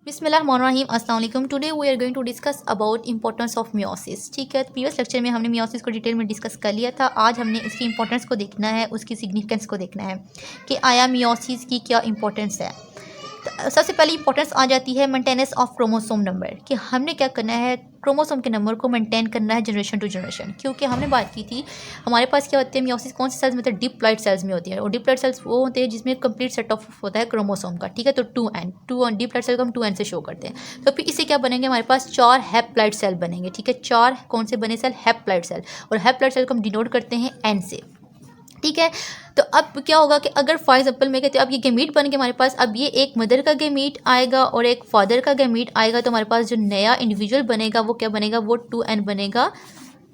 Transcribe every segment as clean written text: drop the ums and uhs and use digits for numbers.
बिस्मिल्लाहिर्रहमानिर्रहीम अस्सलाम वालेकुम। Today we are going to discuss about importance of meiosis. ठीक है, प्रीवियस लेक्चर में हमने मियोसिस को डिटेल में डिस्कस कर लिया था। आज हमने इसकी इंपॉर्टेंस को देखना है, उसकी सिग्निफिकेंस को देखना है कि आया मियोसिस की क्या इंपॉर्टेंस है। तो सबसे पहले इंपॉर्टेंस आ जाती है मेंटेनेंस ऑफ क्रोमोसोम नंबर, कि हमने क्या करना है, क्रोमोसोम के नंबर को मेंटेन करना है जनरेशन टू जनरेशन। क्योंकि हमने बात की थी हमारे पास क्या होते हैं मियोसिस कौन से सेल्स में, मतलब डिप्लॉइड सेल्स में होती है। और डिप्लॉइड सेल्स वो होते हैं जिसमें कंप्लीट सेट ऑफ होता है क्रोमोसोम का। ठीक है, तो 2n डिप्लॉइड सेल को हम 2n से शो करते हैं। तो फिर इससे क्या बनेंगे, हमारे पास 4 हैप्लॉइड सेल बनेंगे। ठीक है, 4 कौन से बने सेल, हैप्लॉइड सेल। और हैप्लॉइड सेल को हम डिनोट करते हैं n से। ठीक है, तो अब क्या होगा कि अगर फॉर एग्जांपल मैं कहती हूँ अब ये गेमीट बन के हमारे पास, अब ये एक मदर का गेमीट आएगा और एक फादर का गेमीट आएगा, तो हमारे पास जो नया इंडिविजुअल बनेगा वो क्या बनेगा, वो 2n बनेगा।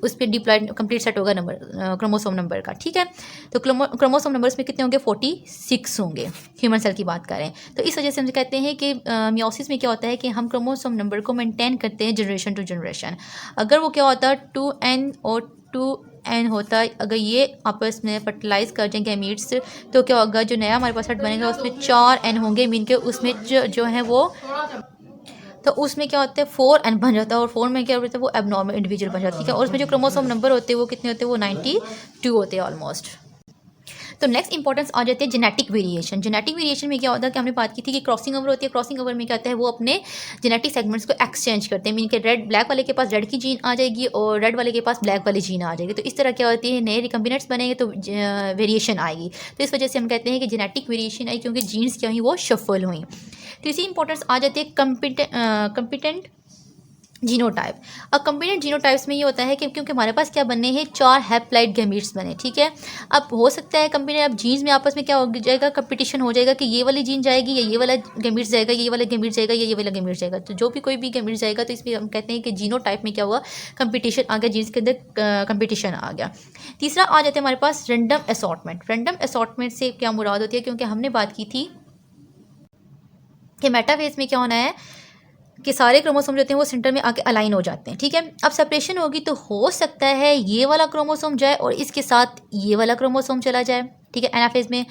उस पर डिप्लॉइड कंप्लीट सेट होगा नंबर क्रोमोसोम नंबर का। ठीक है, तो क्रोमोसोम नंबर्स में कितने होंगे, 46 होंगे। ह्यूमन सेल की बात करें तो इस वजह से हम कहते हैं कि मियोसिस में क्या होता है कि हम क्रोमोसोम नंबर को मेंटेन करते हैं जनरेशन टू जनरेशन। अगर वो क्या होता है 2n और 2n होता है, अगर ये आपस में फर्टिलाइज कर जाएंगे गैमीट्स, तो क्या होगा, जो नया हमारे पास सेट बनेगा उसमें 4n होंगे, मीन के उसमें जो है वो, तो उसमें क्या होता है 4n बन जाता है। और 4 में क्या होता है, वो एबनॉर्मल इंडिविजुअल बन जाती है। और उसमें जो क्रोमोसोम नंबर होते हैं वो कितने होते हैं, वो 92 होते हैं ऑलमोस्ट। तो नेक्स्ट इंपॉर्टेंस आ जाती है जेनेटिक वेरिएशन। जेनेटिक वेरिएशन में क्या होता है कि हमने बात की थी कि क्रॉसिंग ओवर होती है। क्रॉसिंग ओवर में क्या होता है, वो अपने जेनेटिक सेगमेंट्स को एक्सचेंज करते हैं। मीन के रेड ब्लैक वाले के पास रेड की जीन आ जाएगी और रेड वाले के पास ब्लैक वाली जीन आ जाएगी। तो इस तरह क्या होती है, नए रिकम्बिनेंट्स बनेंगे तो वेरिएशन आएगी। तो इस वजह से हम कहते हैं कि जेनेटिक वेरिएशन आई, क्योंकि जीन्स क्या हुई, वो शफल हुई। तो इसी इंपॉर्टेंस आ जाती है कंपिटेंट जीनोटाइप। अब कंबिनेंट जीनोटाइप्स में ये होता है कि क्योंकि हमारे पास क्या बने हैं, 4 हैप्लॉइड गैमीट्स बने। ठीक है, अब हो सकता है कंबिनेंट, अब जीन्स में आपस में क्या हो जाएगा, कंपटीशन हो जाएगा कि ये वाली जीन जाएगी या ये वाला गैमीट्स जाएगा, ये वाला गैमीट जाएगा या ये वाला गैमीट जाएगा। तो जो भी कोई भी गैमीट जाएगा तो इसमें हम कहते हैं कि जीनोटाइप में क्या हुआ, कंपटीशन आ गया, जीन्स के अंदर कंपटीशन आ गया। तीसरा आ जाता है हमारे पास रैंडम असॉर्टमेंट। रैंडम असॉर्टमेंट से क्या मुराद होती है, क्योंकि हमने बात की थी कि मेटाफेज में क्या होना है कि सारे क्रोमोसोम जो होते हैं वो सेंटर में आके अलाइन हो जाते हैं। ठीक है, अब सेपरेशन होगी तो हो सकता है ये वाला क्रोमोसोम जाए और इसके साथ ये वाला क्रोमोसोम चला जाए। ठीक है, एनाफेज में।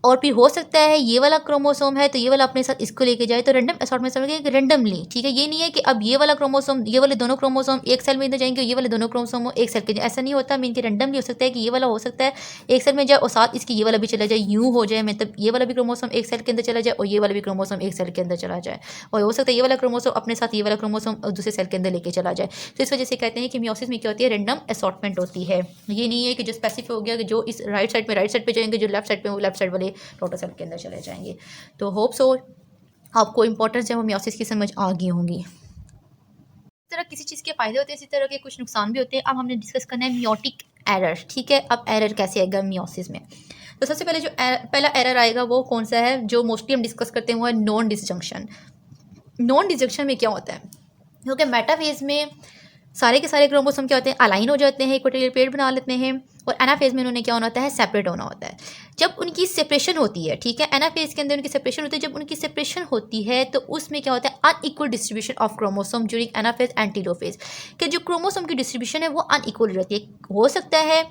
और फिर हो सकता है ये वाला क्रोमोसोम है तो ये वाला अपने साथ इसको लेके जाए। तो रैंडम असॉर्टमेंट समझिए रैंडमली। ठीक है, ये नहीं है कि अब ये वाला क्रोमोसोम, ये वाले दोनों क्रोमोसोम एक सेल में इधर जाएंगे, ये वाले दोनों क्रोमोसोम एक सेल के जाए, ऐसा नहीं होता। मीन कि रैंडमली हो सकता है कि ये वाला हो सकता है एक सेल में जाए और साथ इसकी ये वाला भी चला जाए, यूँ हो जाए, मतलब ये वाला भी क्रोमोसोम एक सेल के अंदर चला जाए और ये वाला भी क्रोमोसोम एक सेल के अंदर चला जाए। और हो सकता है ये वाला क्रोमोसोम अपने साथ ये वाला क्रोमोसोम दूसरे सेल के अंदर लेके चला जाए। तो इस वजह से कहते हैं कि मियोसिस में क्या होती है, रैंडम असॉर्टमेंट होती है। ये नहीं है कि जो स्पेसिफिक हो गया कि जो इस राइट साइड पे जाएंगे, जो लेफ्ट साइड पे वो लेफ्ट साइड वाले टोटल सेल के अंदर चले जाएंगे। तो होप सो आपको इंपॉर्टेंस है वो मियोसिस की समझ आ गई होंगी। इस तरह किसी चीज़ के फ़ायदे होते हैं, इसी तरह के कुछ नुकसान भी होते हैं। अब हमने डिस्कस करना है मियोटिक एरर। ठीक है, अब एरर कैसे आएगा मियोसिस में। तो सबसे पहले जो पहला एरर आएगा वो कौन सा है, जो मोस्टली हम डिस्कस करते हैं वो है नॉन डिसजंक्शन। नॉन डिसजंक्शन में क्या होता है, क्योंकि मेटाफेज में सारे के सारे क्रोमोसोम क्या होते हैं, अलाइन हो जाते हैं, इक्वेटोरियल प्लेट बना लेते हैं। और एनाफेज में उन्होंने क्या होना होता है, सेपरेट होना होता है। जब उनकी सेपरेशन होती है, ठीक है, एनाफेज के अंदर उनकी सेपरेशन होती है। जब उनकी सेपरेशन होती है तो उसमें क्या होता है, unequal distribution of chromosome during anaphase and telophase, कि जो क्रोमोसोम की डिस्ट्रीब्यूशन है वो अनइक्वल रहती है। हो सकता है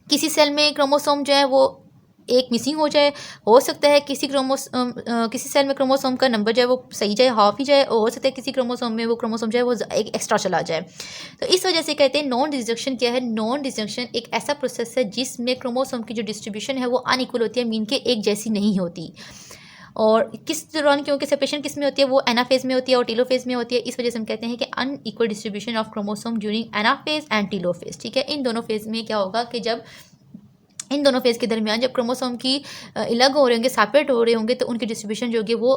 किसी सेल में क्रोमोसोम जो है वो एक मिसिंग हो जाए, हो सकता है किसी सेल में क्रोमोसोम का नंबर जो है वो सही जाए, हाफ ही जाए, और हो सकता है किसी क्रोमोसोम में वो क्रोमोसोम जो है वो एक एक्स्ट्रा चला जाए। तो इस वजह से कहते हैं नॉन डिसजंक्शन क्या है, नॉन डिसजंक्शन एक ऐसा प्रोसेस है जिसमें क्रोमोसोम की जो डिस्ट्रीब्यूशन है वो अनइक्वल होती है, मीन के एक जैसी नहीं होती। और किस दौरान, क्योंकि सेपरेशन किस में होती है, वो एनाफेज में होती है और टेलोफेज में होती है। इस वजह से हम कहते हैं कि unequal distribution of chromosome during anaphase and telophase. ठीक है, इन दोनों फेज में क्या होगा कि जब इन दोनों फेज़ के दरमियान जब क्रोमोसोम की अलग हो रहे होंगे, सेपरेट हो रहे होंगे, तो उनकी डिस्ट्रीब्यूशन जो होगी वो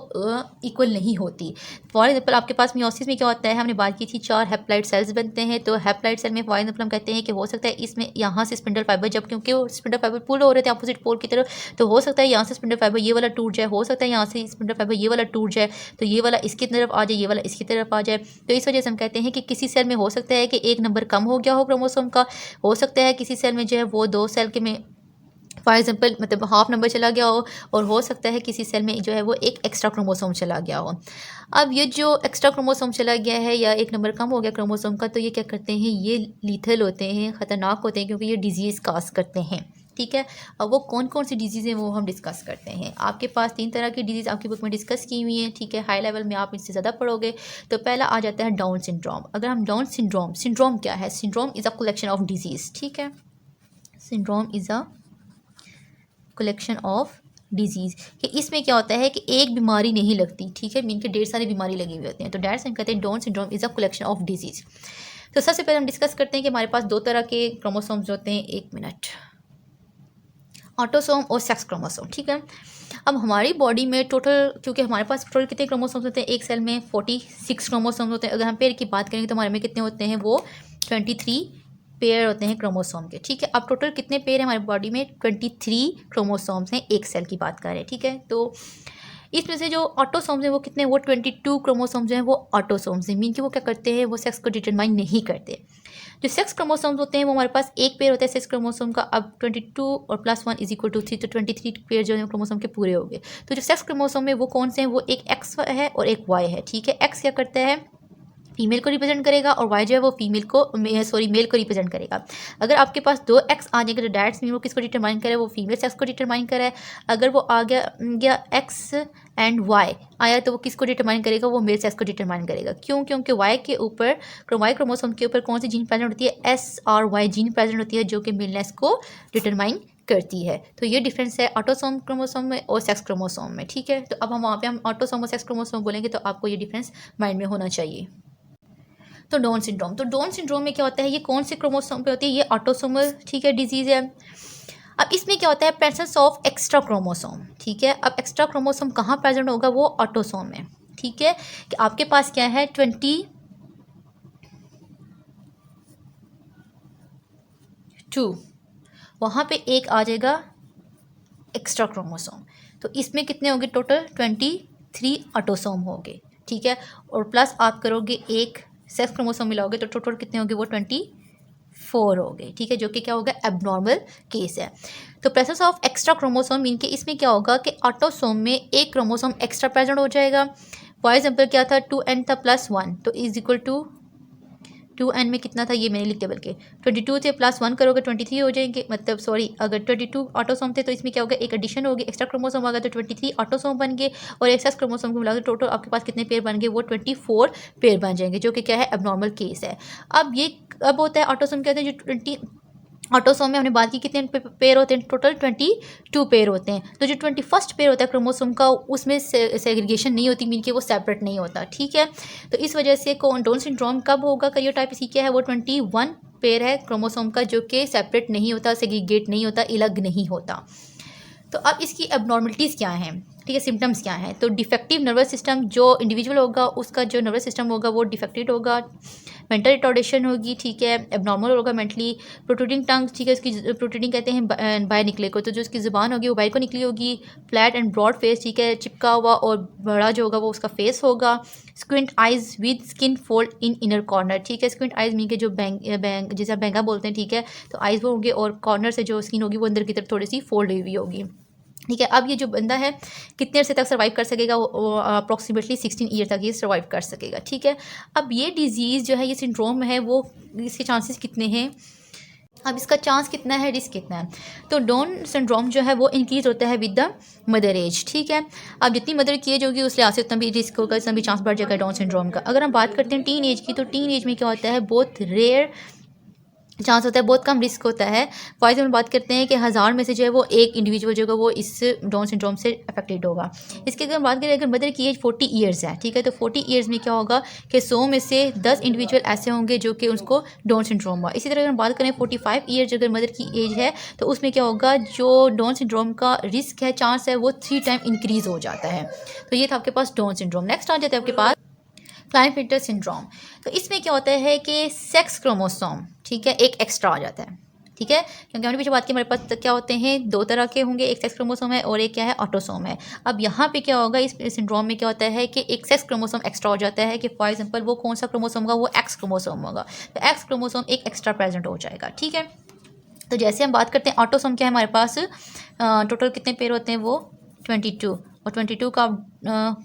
इक्वल नहीं होती। फॉर एग्जांपल आपके पास मियोसिस में क्या होता है, हमने बात की थी 4 हैप्लॉइड सेल्स बनते हैं। तो हैप्लॉइड सेल में फॉर एग्जांपल हम कहते हैं कि हो सकता है इसमें यहाँ से स्पिंडल फाइबर, जब क्योंकि वो स्पिंडल फाइबर पुल हो रहे थे अपोजिट पोल की तरफ, तो हो सकता है यहाँ से स्पिंडल फाइबर ये वाला टूट जाए, हो सकता है यहाँ से स्पिंडल फाइबर ये वाला टूट जाए, तो ये वाला इसकी तरफ आ जाए, ये वाला इसकी तरफ आ जाए। तो इस वजह से हम कहते हैं कि किसी सेल में हो सकता है कि एक नंबर कम हो गया हो क्रोमोसोम का, हो सकता है किसी सेल में जो है वो 2 सेल के में फॉर एग्जांपल मतलब हाफ नंबर चला गया हो, और हो सकता है किसी सेल में जो है वो एक एक्स्ट्रा क्रोमोसोम चला गया हो। अब ये जो एक्स्ट्रा क्रोमोसोम चला गया है या एक नंबर कम हो गया क्रोमोसोम का, तो ये क्या करते हैं, ये लीथल होते हैं, ख़तरनाक होते हैं, क्योंकि ये डिजीज़ काज करते हैं। ठीक है। अब वो कौन कौन सी डिजीज़ हैं वो हम डिस्कस करते हैं। आपके पास 3 तरह की डिजीज़ आपकी बुक में डिस्कस की हुई हैं, ठीक है। हाई लेवल में आप इससे ज़्यादा पढ़ोगे। तो पहला आ जाता है डाउन सिंड्रोम। अगर हम डाउन सिंड्रोम क्या है? Syndrome is a collection of disease, ठीक है। Syndrome is a collection of disease कि इसमें क्या होता है कि एक बीमारी नहीं लगती, ठीक है, मीन के ढेर सारी बीमारी लगी हुई होती हैं। तो दैट्स हम कहते हैं down syndrome is a collection of disease. तो सबसे पहले हम डिस्कस करते हैं कि हमारे पास 2 तरह के क्रोमोसोम्स होते हैं। 1 मिनट, ऑटोसोम और सेक्स क्रोमोसोम, ठीक है। अब हमारी बॉडी में टोटल, क्योंकि हमारे पास टोटल कितने क्रोमोसोम्स होते हैं? एक सेल में 46 क्रोमोसोम्स होते हैं। अगर हम पेयर की बात करेंगे तो हमारे में कितने होते हैं? वो 23 पेयर होते हैं क्रोमोसोम के, ठीक है। अब टोटल कितने पेयर हैं हमारी बॉडी में? 23 क्रोमोसोम्स हैं, एक सेल की बात करें, ठीक है। तो इसमें से जो ऑटोसोम्स हैं वो कितने? वो 22 क्रोमोसोम्स हैं, वो ऑटोसोम्स हैं, मीन कि वो क्या करते हैं? वो सेक्स को डिटरमाइन नहीं करते। जो सेक्स क्रोमोसोम्स होते हैं वो हमारे पास एक पेयर होता है सेक्स क्रोमोसोम का। अब 22 और +1 = 3, तो 23 पेयर जो है क्रोमोसोम के पूरे हो गए। तो जो सेक्स क्रोमोसोम है वो कौन से हैं? वो एक एक्स है और एक वाई है, ठीक है। एक्स क्या करता है? फीमेल को रिप्रेजेंट करेगा और वाई जो है वो मेल को रिप्रेजेंट करेगा। अगर आपके पास 2 एक्स आ जाएंगे तो डायरेक्ट मीन वो किसको डिटरमाइन करे? वो फीमेल सेक्स को डिटरमाइन करे। अगर वो आ गया एक्स एंड वाई आया तो वो किसको डिटरमाइन करेगा? वो मेल सेक्स को डिटरमाइन करेगा। क्यों? क्योंकि वाई के ऊपर, वाई क्रोमोसोम के ऊपर कौन सी जीन प्रेजेंट होती है? SRY जीन प्रेजेंट होती है जो कि मेलनेस को डिटरमाइन करती है। तो ये डिफरेंस है ऑटोसोम क्रोमोसोम में और सेक्स क्रोमोसोम में, ठीक है। तो अब हम वहाँ पे हम ऑटोसोम और सेक्स क्रोमोसोम बोलेंगे तो आपको ये डिफरेंस माइंड में होना चाहिए। तो डाउन सिंड्रोम में क्या होता है? ये कौन से क्रोमोसोम पे होती है? ये ऑटोसोमल, ठीक है, डिजीज़ है। अब इसमें क्या होता है? प्रेजेंस ऑफ एक्स्ट्रा क्रोमोसोम, ठीक है। अब एक्स्ट्रा क्रोमोसोम कहाँ प्रेजेंट होगा? वो ऑटोसोम में, ठीक है। कि आपके पास क्या है? 22, वहाँ पे एक आ जाएगा एक्स्ट्रा क्रोमोसोम। तो इसमें कितने होंगे? टोटल 23 ऑटोसोम होंगे, ठीक है। और प्लस आप करोगे एक सेक्स क्रोमोसोम मिलाओगे तो टोटल कितने होंगे? वो 24 हो गए, ठीक है, जो कि क्या होगा? एबनॉर्मल केस है। तो presence of extra chromosome mean के इसमें क्या होगा कि ऑटोसोम में एक क्रोमोसोम एक्स्ट्रा प्रेजेंट हो जाएगा। फॉर एग्जाम्पल क्या था? 2n था +1, तो = 2n में कितना था? ये मैंने लिख दिया, बल्कि 22 से +1 करोगे 23 हो जाएंगे, मतलब सॉरी, अगर 22 ऑटोसोम थे तो इसमें क्या होगा? एक एडिशन होगी, एक्स्ट्रा क्रोमोसोम आ गया तो 23 ऑटोसोम बन गए और एक सेक्स क्रोमोसोम को मिलाकर टोटल आपके पास कितने पेयर बन गए? वो 24 पेयर बन जाएंगे, जो कि क्या है? एबनॉर्मल केस है। अब ये अब होता है ऑटोसोम, कहते हैं जो 20 ऑटोसोम में हमने बात की कितने पेयर होते हैं? टोटल 22 पेयर होते हैं। तो जो 21st पेयर होता है क्रोमोसोम का उसमें सेग्रीगेशन नहीं होती, मीन कि वो सेपरेट नहीं होता, ठीक है। तो इस वजह से डाउन सिंड्रोम कब होगा? कार्योटाइप इसकी क्या है? वो 21 पेयर है क्रोमोसोम का जो कि सेपरेट नहीं होता, सेग्रीगेट नहीं होता, अलग नहीं होता। तो अब इसकी एबनॉर्मलिटीज़ क्या हैं, ठीक है, सिम्टम्स क्या हैं? तो डिफेक्टिव नर्वस सिस्टम, जो इंडिविजुअल होगा उसका जो नर्वस सिस्टम होगा वो डिफेक्टेड होगा। मेंटल रिटार्डेशन होगी, ठीक है, एबनॉर्मल होगा मेंटली। प्रोट्रूडिंग टंग, ठीक है, इसकी प्रोट्रूडिंग कहते हैं बाहर निकले को, तो जो उसकी ज़ुबान होगी वो बाहर को निकली होगी। फ्लैट एंड ब्रॉड फेस, ठीक है, चिपका हुआ और बड़ा जो होगा वो उसका फेस होगा। Squint eyes with skin fold in inner corner, ठीक है। स्क्विंट आइज मीन के जो बैंग जैसे बेंगा बोलते हैं, ठीक है। तो आइज वो होंगे और कॉर्नर से जो स्किन होगी वो अंदर की तरफ थोड़ी सी फोल्ड हुई होगी, ठीक है। अब ये जो बंदा है कितने अर्से तक सर्वाइव कर सकेगा? वो अप्रॉक्सीमेटली 16 ईयर तक ये सर्वाइव कर सकेगा, ठीक है। अब ये डिजीज़ जो है, ये सिंड्रोम है, वो इसके चांसेस कितने हैं? अब इसका चांस कितना है, रिस्क कितना है? तो डाउन सिंड्रोम जो है वो इंक्रीज होता है विद द मदर एज, ठीक है। अब जितनी मदर की एज होगी उस लिहाज से उतना भी रिस्क होगा, उतना भी चांस बढ़ जाएगा डाउन सिंड्रोम का। अगर हम बात करते हैं टीन एज की, तो टीन एज में क्या होता है? बहुत रेयर चांस होता है, बहुत कम रिस्क होता है। फॉर एग्जाम्पल बात करते हैं कि 1000 में से जो है वो एक इंडिविजुअल जो होगा वो इस डाउन सिंड्रोम से अफेक्टेड होगा। इसके अगर बात करें, अगर मदर की एज 40 ईयर्स है, ठीक है, तो 40 ईयर्स में क्या होगा कि 100 में से 10 इंडिविजुअल ऐसे होंगे जो कि उसको डाउन सिंड्रोम हुआ। इसी तरह अगर हम बात करें 45 ईयर्स अगर मदर की एज है तो उसमें क्या होगा? जो डाउन सिंड्रोम का रिस्क है, चांस है, वो 3 टाइम इंक्रीज़ हो जाता है। तो ये था आपके पास डाउन सिंड्रोम। नेक्स्ट आ जाता है आपके पास क्लाइनफिल्टर सिंड्रोम। तो इसमें क्या होता है कि सेक्स क्रोमोसोम, ठीक है, एक एक्स्ट्रा आ जाता है, ठीक है, क्योंकि हमने पीछे बात की हमारे पास क्या होते हैं? 2 तरह के होंगे, एक सेक्स क्रोमोसोम है और एक क्या है? ऑटोसोम है। अब यहाँ पे क्या होगा? इस सिंड्रोम में क्या होता है कि एक सेक्स क्रोमोसोम एक्स्ट्रा हो जाता है कि फॉर एग्जांपल वो कौन सा क्रोमोसोम होगा? वो एक्स क्रोमोसोम होगा। तो एक्स क्रोमोसोम एक एक्स्ट्रा प्रेजेंट हो जाएगा, ठीक है। तो जैसे हम बात करते हैं ऑटोसोम, क्या है हमारे पास? टोटल कितने पेयर होते हैं? वो 22, और 22 का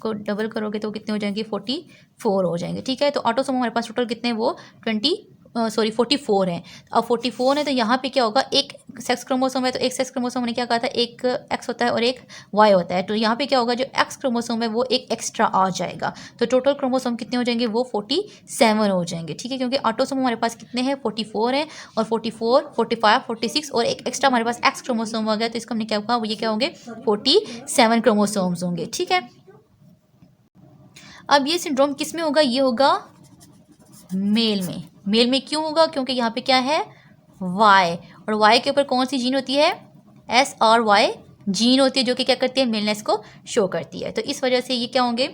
को डबल करोगे तो कितने हो जाएंगे? 44 हो जाएंगे, ठीक है। तो ऑटोसोम हमारे पास टोटल कितने? वो 24 सॉरी 44 हैं। अब 44 है तो यहाँ पे क्या होगा, एक सेक्स क्रोमोसोम है तो एक सेक्स क्रोमोसोम ने क्या कहा था, एक एक्स होता है और एक वाई होता है। तो यहाँ पे क्या होगा, जो एक्स क्रोमोसोम है वो एक एक्स्ट्रा आ जाएगा। तो टोटल क्रोमोसोम कितने हो जाएंगे, वो 47 हो जाएंगे। ठीक है, क्योंकि ऑटोसोम हमारे पास कितने हैं, 44 हैं, और 44, 45, 46 और एक एक्स्ट्रा हमारे पास एक्स क्रोमोसोम हो गया। तो इसको हमने क्या कहा, ये क्या होंगे, 47 क्रोमोसोम्स होंगे। ठीक है, अब ये सिंड्रोम किस में होगा, ये होगा मेल में। मेल में क्यों होगा, क्योंकि यहाँ पे क्या है, वाई, और वाई के ऊपर कौन सी जीन होती है, SRY जीन होती है, जो कि क्या करती है, मेलनेस को शो करती है। तो इस वजह से ये क्या होंगे,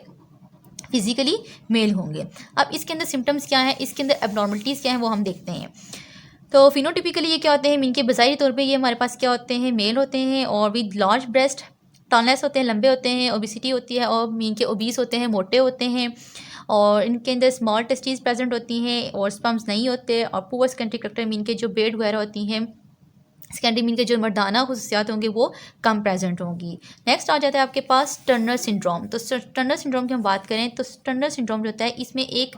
फिजिकली मेल होंगे। अब इसके अंदर सिम्टम्स क्या है, इसके अंदर एबनॉर्मलिटीज़ क्या है, वो हम देखते हैं। तो फिनोटिपिकली ये क्या होते हैं, इनके बज़ाहिरी तौर पे ये हमारे पास क्या होते हैं, मेल होते हैं और विद लार्ज ब्रेस्ट, टॉनलेस होते हैं, लंबे होते हैं, ओबिसिटी होती है, और इनके ओबीस होते हैं, मोटे होते हैं, और इनके अंदर स्मॉल टेस्टीज प्रेजेंट होती हैं और स्पर्म्स नहीं होते, और पुअर सेकेंडरी कैरेक्टर मीन के जो बेड वगैरह होती हैं, सेकेंडरी मीन के जो मर्दाना खुसूसियात होंगे वो कम प्रेजेंट होंगी। नेक्स्ट आ जाता है आपके पास टर्नर सिंड्रोम। तो टर्नर सिंड्रोम की हम बात करें तो टर्नर सिंड्रोम जो होता है, इसमें एक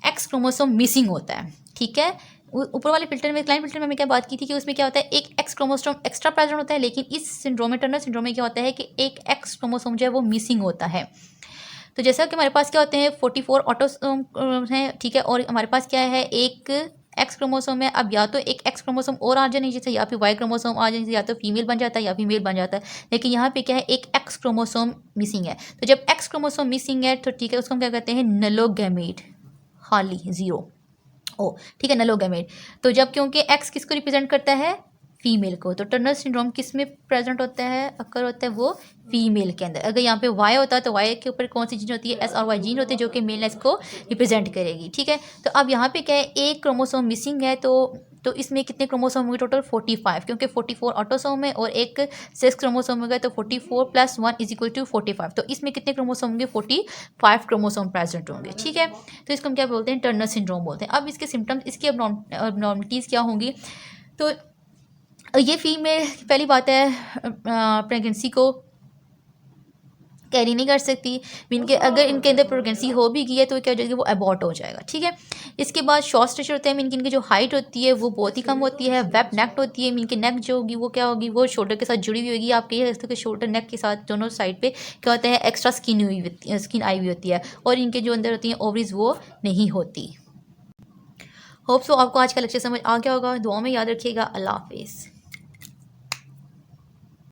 एक्स क्रोमोसोम मिसिंग होता है। ठीक है, ऊपर वाले फिल्टर में, क्लाइन फिल्टर में क्या बात की थी कि उसमें क्या होता है, एक एक्स क्रोमोसोम एक्स्ट्रा प्रेजेंट होता है, लेकिन इस सिंड्रोम में, टर्नर सिंड्रोम में क्या होता है कि एक एक्स क्रोमोसोम जो है वो मिसिंग होता है। तो जैसा कि हमारे पास क्या होते हैं, 44 ऑटोसोम हैं। ठीक है, और हमारे पास क्या है, एक एक्स क्रोमोसोम है। अब या तो एक एक्स क्रोमोसोम और आ जाने, जैसे या फिर वाई क्रोमोसोम आ जाने, या तो फीमेल बन जाता है या फीमेल बन जाता है। लेकिन यहाँ पे क्या है, एक एक्स क्रोमोसोम मिसिंग है। तो जब एक्स क्रोमोसोम मिसिंग है तो ठीक है, उसको हम क्या कहते हैं, नलोगैमेट, खाली, जीरो। ओ ठीक है, नलोगैमेट। तो जब, क्योंकि एक्स किसको रिप्रेजेंट करता है, फीमेल को, तो टर्नर सिंड्रोम किस में प्रेजेंट होता है, अकर होता है वो फीमेल के अंदर। अगर यहाँ पे वाई होता है तो वाई के ऊपर कौन सी जीन होती है, SRY जीन होती है, जो कि मेलनेस को रिप्रेजेंट करेगी। ठीक है, तो अब यहाँ पे क्या है, एक क्रोमोसोम मिसिंग है, तो इसमें कितने क्रोमोसोम होंगे, टोटल 45, क्योंकि 44 ऑटोसोम है और एक सेक्स क्रोमोसोम होगा, तो 44 + 1 = 45। तो इसमें कितने क्रोमोसोम होंगे, 45 क्रोमोसोम प्रेजेंट होंगे। ठीक है, तो इसको हम क्या बोलते हैं, टर्नर सिंड्रोम बोलते हैं। अब इसके सिम्टम्स, इसकी अबनॉर्मलिटीज़ क्या होंगी, तो ये फीमेल पहली बात है, प्रेगनेंसी को कैरी नहीं कर सकती। इनके अगर इनके अंदर प्रेगनेंसी हो भी गई है तो क्या हो जाएगी, वो अबॉर्ट हो जाएगा। ठीक है, इसके बाद शॉर्ट स्टेचर होते हैं, मीन इनकी जो हाइट होती है वो बहुत ही कम होती है। वेब नेक होती है, मीन की नेक जो होगी वो क्या होगी, वो शोल्डर के साथ जुड़ी हुई होगी। आप कह सकते हो कि शोल्डर नेक के साथ दोनों साइड पे क्या होता है, एक्स्ट्रा स्किन आई हुई होती है, और इनके जो अंदर होती हैं ओवरीज वो नहीं होती। होप सो आपको आज का लेक्चर समझ आ गया होगा। दुआ में याद रखिएगा। अल्लाह हाफिज़।